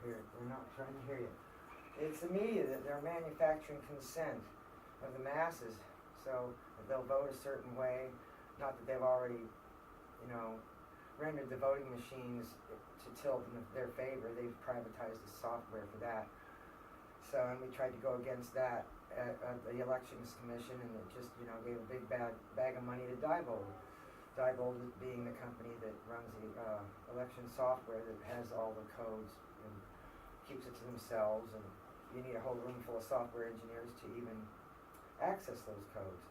here. They're not trying to hear you. It's the media that they're manufacturing consent of the masses, so that they'll vote a certain way. Not that they've already, rendered the voting machines to tilt in their favor. They've privatized the software for that. So, and we tried to go against that at the Elections Commission, and it just, gave a big bag of money to Diebold. Diebold being the company that runs the election software that has all the codes and keeps it to themselves, and you need a whole room full of software engineers to even access those codes.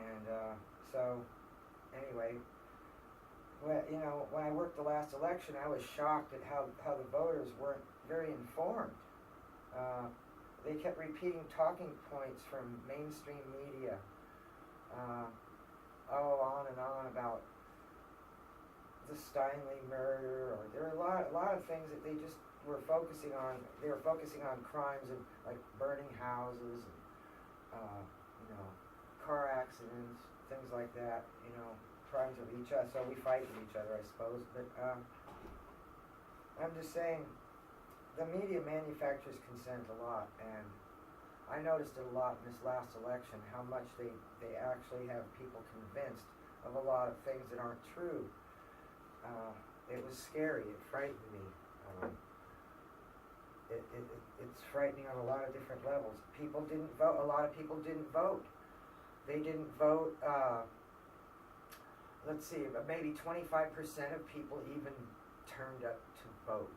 And so, anyway, when I worked the last election, I was shocked at how the voters weren't very informed. They kept repeating talking points from mainstream media, on and on about the Steinle murder, or there were a lot of things that they just were focusing on. They were focusing on crimes of like burning houses, and car accidents, things like that. Crimes of each other. So we fight with each other, I suppose. But I'm just saying, the media manufactures consent a lot, and I noticed it a lot in this last election, how much they actually have people convinced of a lot of things that aren't true. It was scary. It frightened me. It's frightening on a lot of different levels. People didn't vote. A lot of people didn't vote. They didn't vote. Let's see, maybe 25% of people even turned up to vote.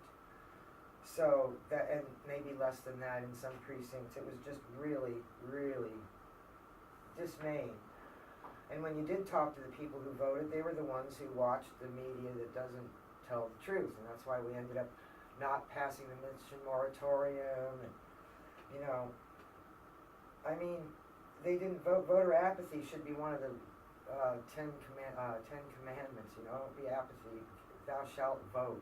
So that, and maybe less than that in some precincts. It was just really, really dismaying. And when you did talk to the people who voted, they were the ones who watched the media that doesn't tell the truth. And that's why we ended up not passing the mission moratorium. And, they didn't vote. Voter apathy should be one of the Ten Commandments. Don't be apathy. Thou shalt vote.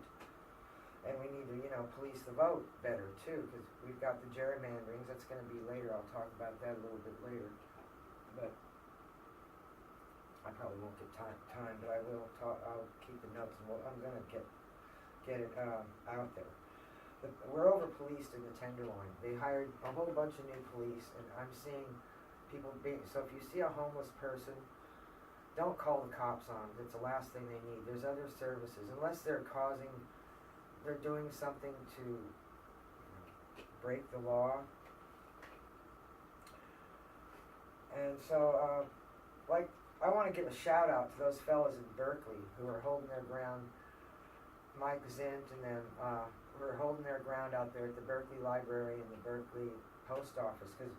And we need to, police the vote better, too, because we've got the gerrymanderings. That's going to be later. I'll talk about that a little bit later. But I probably won't get time, but I will talk. I'll keep the notes, and I'm going to get it out there. We're over-policed in the Tenderloin. They hired a whole bunch of new police, and I'm seeing people being... So if you see a homeless person, don't call the cops on them. It's the last thing they need. There's other services. Unless they're doing something to break the law. And so, I want to give a shout out to those fellas in Berkeley who are holding their ground, Mike Zint and them, who are holding their ground out there at the Berkeley Library and the Berkeley Post Office. Because,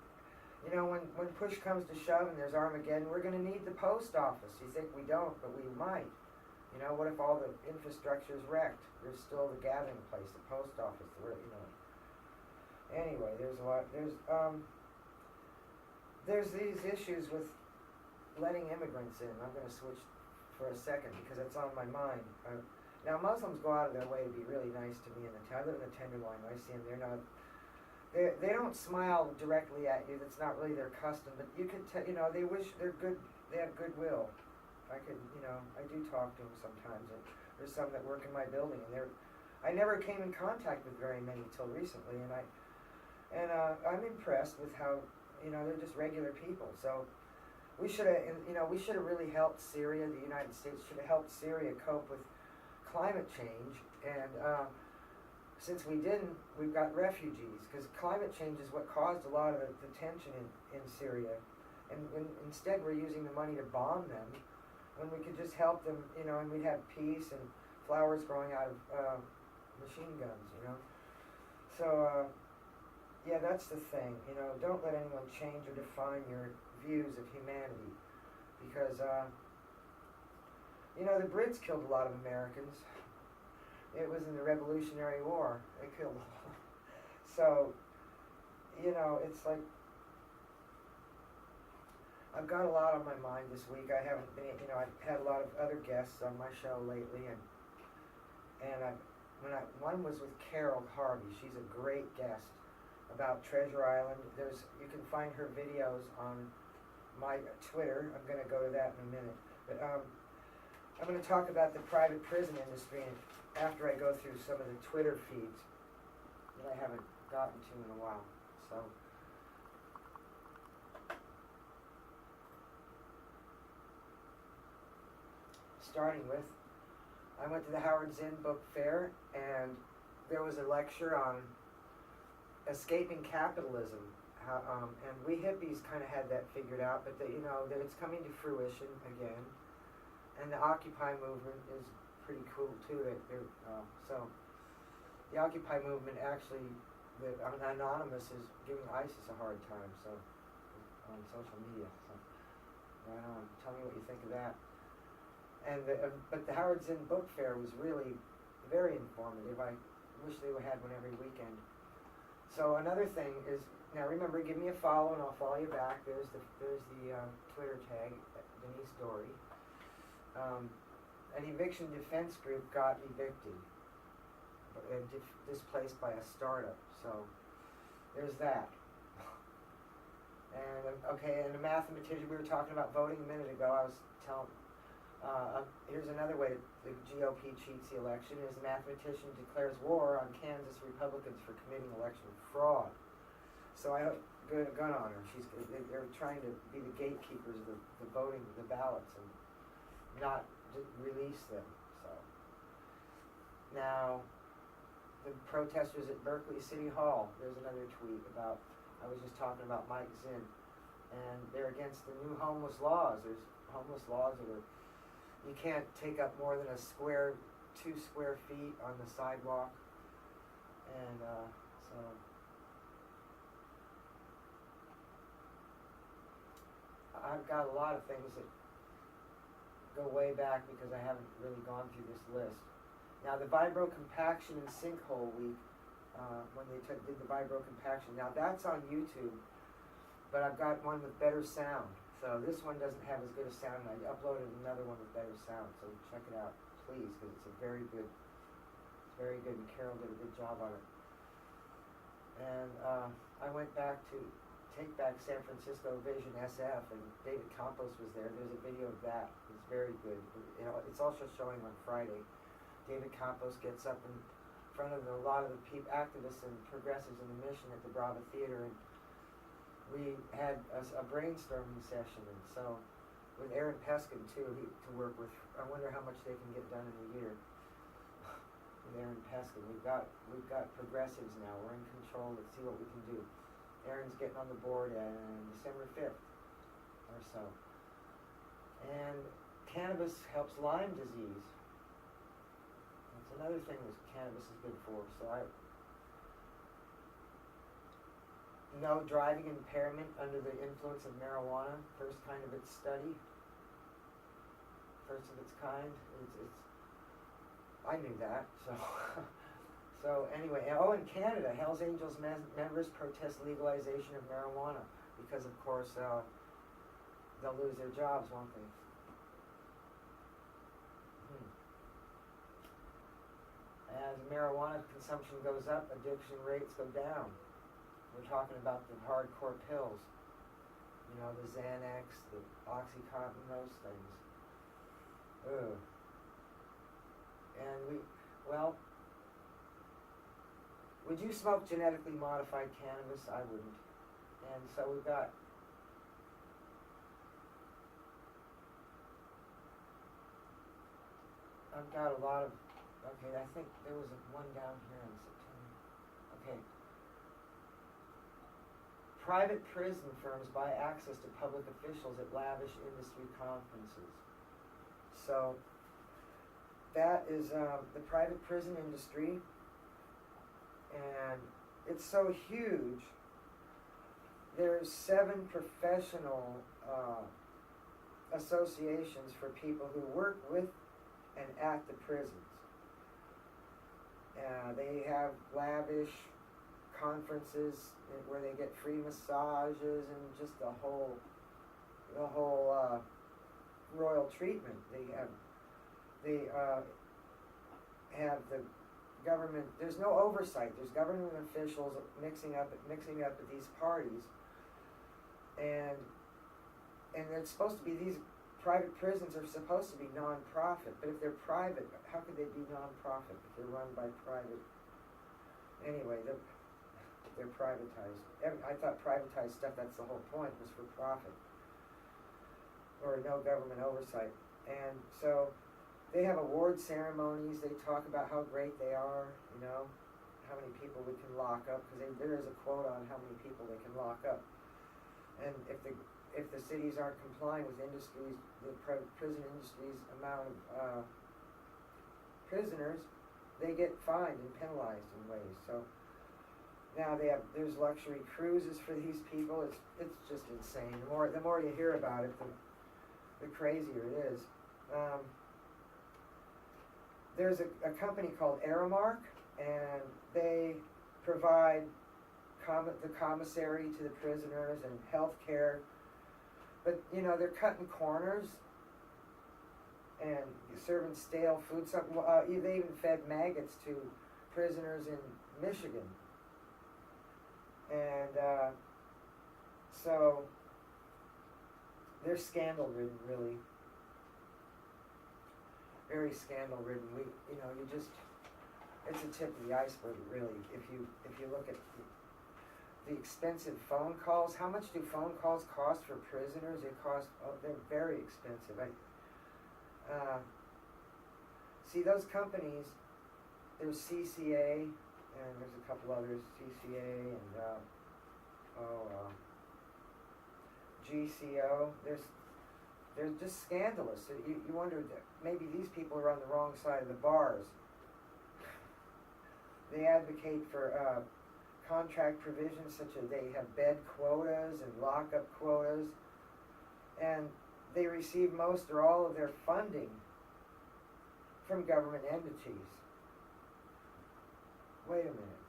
when push comes to shove and there's Armageddon, we're going to need the post office. You think we don't, but we might. What if all the infrastructure is wrecked? There's still the gathering place, the post office, Anyway, there's a lot. There's these issues with letting immigrants in. I'm going to switch for a second because it's on my mind. Now, Muslims go out of their way to be really nice to me in the town. I live in the Tenderloin. I see them. They don't smile directly at you. That's not really their custom. But you could tell. They wish they're good. They have goodwill. I do talk to them sometimes. And there's some that work in my building, and I never came in contact with very many till recently, and I'm impressed with how they're just regular people. So we should have really helped Syria. The United States should have helped Syria cope with climate change, and since we didn't, we've got refugees, because climate change is what caused a lot of the tension in Syria, and instead we're using the money to bomb them, when we could just help them, and we'd have peace and flowers growing out of machine guns, So, yeah, that's the thing, don't let anyone change or define your views of humanity, because, the Brits killed a lot of Americans. It was in the Revolutionary War. They killed a lot. So, it's like, I've got a lot on my mind this week. I haven't been, I've had a lot of other guests on my show lately, and one was with Carol Harvey. She's a great guest about Treasure Island. You can find her videos on my Twitter. I'm going to go to that in a minute. But I'm going to talk about the private prison industry after I go through some of the Twitter feeds. that I haven't gotten to in a while. So, starting with, I went to the Howard Zinn Book Fair, and there was a lecture on escaping capitalism. And we hippies kind of had that figured out, but that, you know, that it's coming to fruition again. And the Occupy movement is pretty cool too. So the Occupy movement actually, Anonymous is giving ISIS a hard time. So on social media. So right on. Tell me what you think of that. And but the Howard Zinn Book Fair was really very informative. I wish they had one every weekend. So another thing is, now remember, give me a follow and I'll follow you back. There's the Twitter tag, Denise Dory. An eviction defense group got evicted, displaced by a startup. So there's that. And okay, and the mathematician, we were talking about voting a minute ago. I was telling. Here's another way the GOP cheats the election: is the mathematician declares war on Kansas Republicans for committing election fraud. So I got a gun on her. They're trying to be the gatekeepers of the voting, the ballots, and not release them. So now the protesters at Berkeley City Hall. There's another tweet about. I was just talking about Mike Zinn, and they're against the new homeless laws. There's homeless laws that are. You can't take up more than 2 square feet on the sidewalk. And so I've got a lot of things that go way back because I haven't really gone through this list. Now the vibro compaction and sinkhole week, when they did the vibro compaction, now that's on YouTube, but I've got one with better sound. So this one doesn't have as good a sound, and I uploaded another one with better sound. So check it out, please, because it's very good, and Carol did a good job on it. And I went back to Take Back San Francisco Vision SF, and David Campos was there. There's a video of that. It's very good. You know, it's also showing on Friday. David Campos gets up in front of a lot of the activists and progressives in the Mission at the Brava Theater, and we had a brainstorming session, and so with Aaron Peskin too, to work with. I wonder how much they can get done in a year with Aaron Peskin. We've got progressives now. We're in control. Let's see what we can do. Aaron's getting on the board on December 5th or so. And cannabis helps Lyme disease. That's another thing that cannabis is good for. So no driving impairment under the influence of marijuana. First kind of its study. First of its kind. It's I knew that. So anyway, in Canada, Hells Angels members protest legalization of marijuana because, of course, they'll lose their jobs, won't they? As marijuana consumption goes up, addiction rates go down. We're talking about the hardcore pills, you know, the Xanax, the Oxycontin, those things. Ugh. And would you smoke genetically modified cannabis? I wouldn't. And so I've got a lot of, okay, I think there was one down here in September. Okay. Private prison firms buy access to public officials at lavish industry conferences. So that is the private prison industry, and it's so huge. There's 7 professional associations for people who work with and at the prisons. They have lavish conferences where they get free massages and just the whole royal treatment. They have the government. There's no oversight. There's government officials mixing up at these parties, and it's supposed to be, these private prisons are supposed to be non-profit. But if they're private, how could they be non-profit if they're run by private Anyway, they're privatized. I thought privatized stuff, that's the whole point, was for profit. Or no government oversight. And so they have award ceremonies, they talk about how great they are, you know, how many people we can lock up, because there is a quote on how many people they can lock up. And if the cities aren't complying with industries, the prison industry's amount of prisoners, they get fined and penalized in ways. So now there's luxury cruises for these people. It's just insane. The more you hear about it, the crazier it is. There's a company called Aramark, and they provide the commissary to the prisoners and health care. But, you know, they're cutting corners and serving stale food. They even fed maggots to prisoners in Michigan. And so they're scandal-ridden, really. Very scandal-ridden. It's a tip of the iceberg, really. If you look at the expensive phone calls, how much do phone calls cost for prisoners? They're very expensive. See, those companies, there's CCA, and there's a couple others, CCA and GCO. They're just scandalous. You wonder that maybe these people are on the wrong side of the bars. They advocate for contract provisions such as they have bed quotas and lockup quotas, and they receive most or all of their funding from government entities. Wait a minute.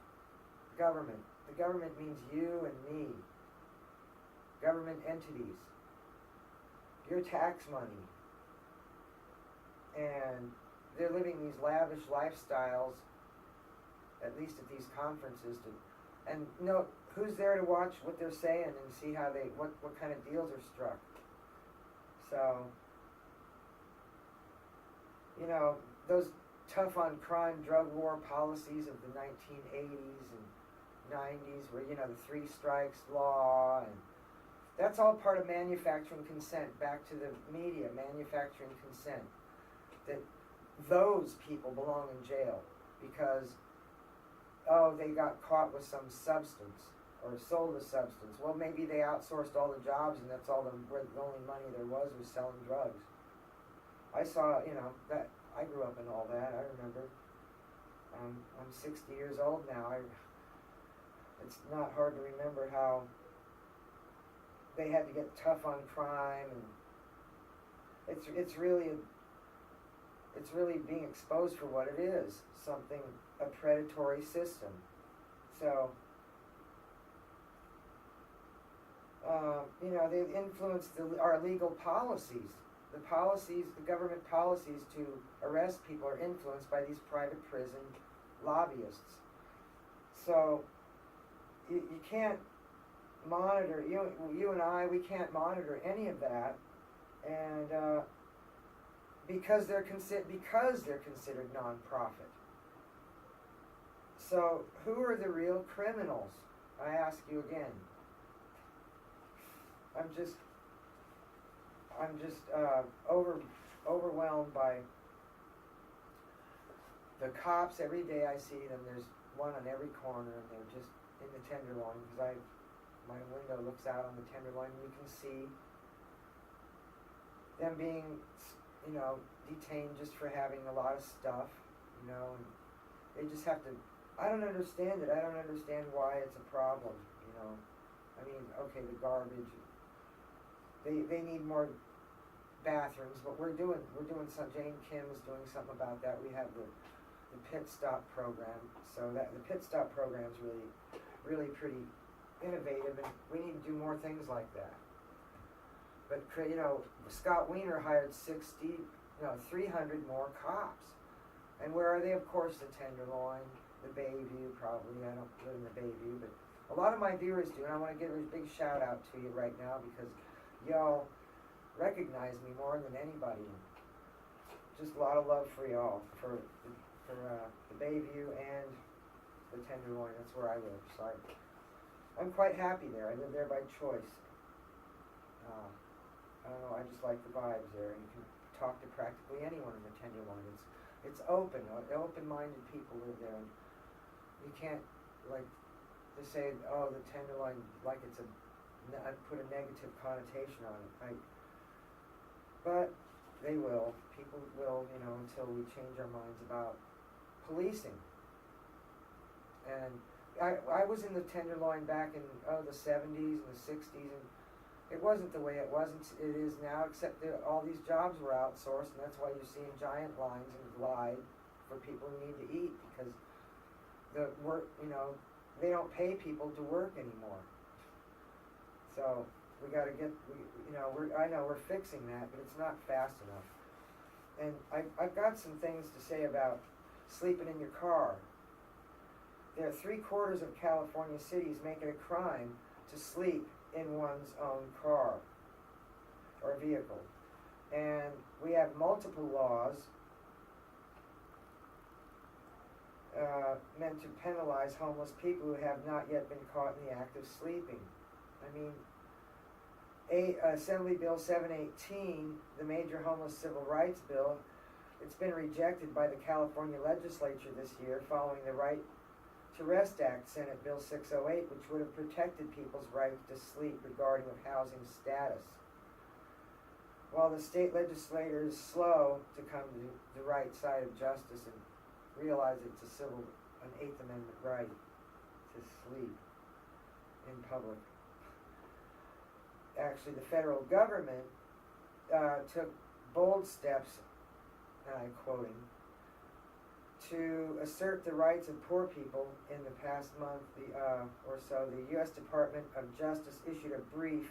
Government. The government means you and me. Government entities. Your tax money. And they're living these lavish lifestyles, at least at these conferences, and know who's there to watch what they're saying and see how what kind of deals are struck. So, you know, those tough on crime drug war policies of the 1980s and 90s where, you know, the 3 strikes law, and that's all part of manufacturing consent. Back to the media, manufacturing consent. That those people belong in jail because, they got caught with some substance or sold a substance. Well, maybe they outsourced all the jobs and that's where the only money there was selling drugs. I saw, that I grew up in all that. I remember. I'm 60 years old now. It's not hard to remember how they had to get tough on crime, and it's really being exposed for what it is, a predatory system. So, they've influenced our legal policies. The government policies to arrest people are influenced by these private prison lobbyists. So, you can't monitor, you and I, we can't monitor any of that, and because they're considered nonprofit. So who are the real criminals? I ask you again. I'm just overwhelmed by the cops. Every day I see them. There's one on every corner, and they're just in the Tenderloin, because my window looks out on the Tenderloin, and you can see them being, detained just for having a lot of stuff, and they just have to. I don't understand it. I don't understand why it's a problem. I mean, okay, the garbage. They need more bathrooms, but we're doing some. Jane Kim is doing something about that. We have the pit stop program, so that the pit stop program is really pretty innovative, and we need to do more things like that. But Scott Wiener hired 300 more cops, and where are they? Of course, the Tenderloin, the Bayview. Probably I don't live in the Bayview, but a lot of my viewers do, and I want to give a big shout out to you right now because y'all recognize me more than anybody. Just a lot of love for y'all for the Bayview and the Tenderloin. That's where I live. So I'm quite happy there. I live there by choice. I don't know, I just like the vibes there. You can talk to practically anyone in the Tenderloin. It's open. Open-minded people live there. And you can't, like, they say, oh, the Tenderloin, like it's I put a negative connotation on it. But they will. People will, until we change our minds about policing. And I was in the Tenderloin back in the 70s and the 60s, and it wasn't the way it is now, except that all these jobs were outsourced, and that's why you're seeing giant lines and glide for people who need to eat, because the work, they don't pay people to work anymore. So we got to I know we're fixing that, but it's not fast enough. And I've got some things to say about sleeping in your car. There are 3/4 of California cities make it a crime to sleep in one's own car or vehicle. And we have multiple laws meant to penalize homeless people who have not yet been caught in the act of sleeping. I mean, Assembly Bill 718, the major homeless civil rights bill, it's been rejected by the California legislature this year following the Right to Rest Act, Senate Bill 608, which would have protected people's right to sleep regarding of housing status. While the state legislature is slow to come to the right side of justice and realize it's an Eighth Amendment right to sleep in public. Actually, the federal government took bold steps, and I'm quoting, to assert the rights of poor people. In the past month or so, the U.S. Department of Justice issued a brief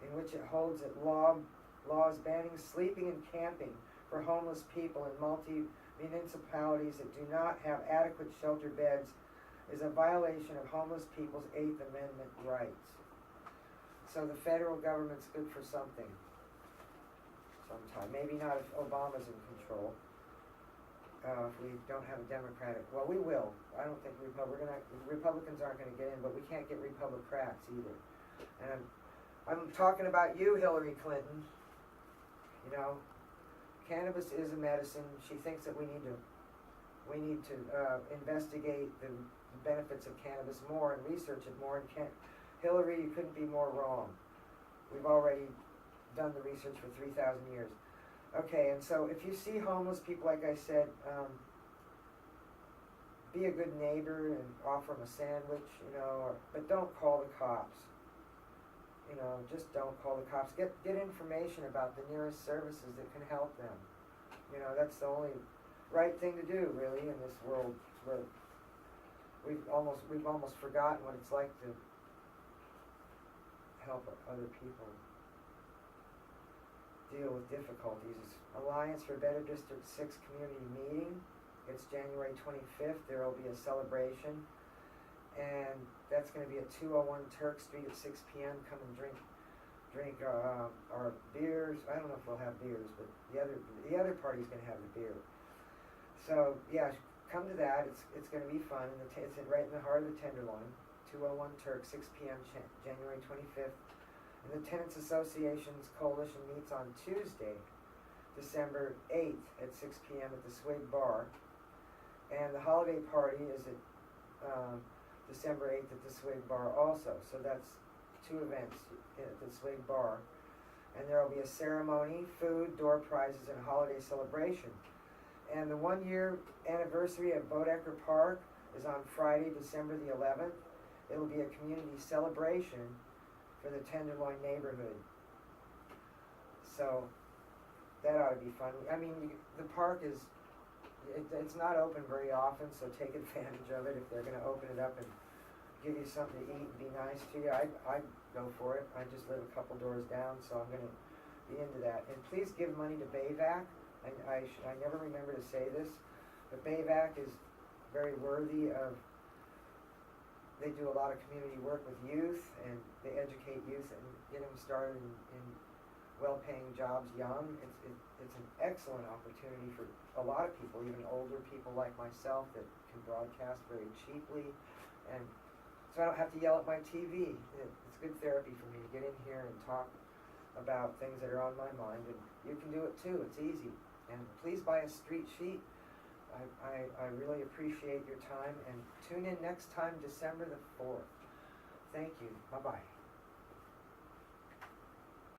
in which it holds that laws banning sleeping and camping for homeless people in multi-municipalities that do not have adequate shelter beds is a violation of homeless people's Eighth Amendment rights. So the federal government's good for something sometime. Maybe not if Obama's in control. If we don't have a Democratic, well, we will. I don't think Republicans aren't going to get in, but we can't get Republicrats either. And I'm talking about you, Hillary Clinton. Cannabis is a medicine. She thinks that we need to investigate the benefits of cannabis more and research it more. And Hillary, you couldn't be more wrong. We've already done the research for 3,000 years. Okay, and so if you see homeless people, like I said, be a good neighbor and offer them a sandwich, but don't call the cops. Just don't call the cops. Get information about the nearest services that can help them. That's the only right thing to do, really, in this world where we've almost forgotten what it's like to help other people deal with difficulties. Alliance for Better District 6 community meeting. It's January 25th. There will be a celebration, and that's going to be at 201 Turk Street at 6 p.m. Come and drink our beers. I don't know if we'll have beers, but the other party's going to have the beer. So yeah, come to that. It's going to be fun. It's right in the heart of the Tenderloin. 201 Turk, 6 p.m. January 25th. And the Tenants Association's coalition meets on Tuesday, December 8th at 6 p.m. at the Swig Bar. And the holiday party is at December 8th at the Swig Bar also. So that's 2 events at the Swig Bar. And there will be a ceremony, food, door prizes, and a holiday celebration. And the 1-year anniversary of Bodecker Park is on Friday, December the 11th. It will be a community celebration for the Tenderloin neighborhood. So that ought to be fun. I mean, the park it's not open very often, so take advantage of it if they're going to open it up and give you something to eat and be nice to you. I'd go for it. I just live a couple doors down, so I'm going to be into that. And please give money to BAVAC. I never remember to say this, but BAVAC is very worthy of. They do a lot of community work with youth, and they educate youth and get them started in well-paying jobs young. It's an excellent opportunity for a lot of people, even older people like myself that can broadcast very cheaply. And so I don't have to yell at my TV. It's good therapy for me to get in here and talk about things that are on my mind, and you can do it too. It's easy. And please buy a street sheet. I really appreciate your time, and tune in next time, December the 4th. Thank you. Bye-bye.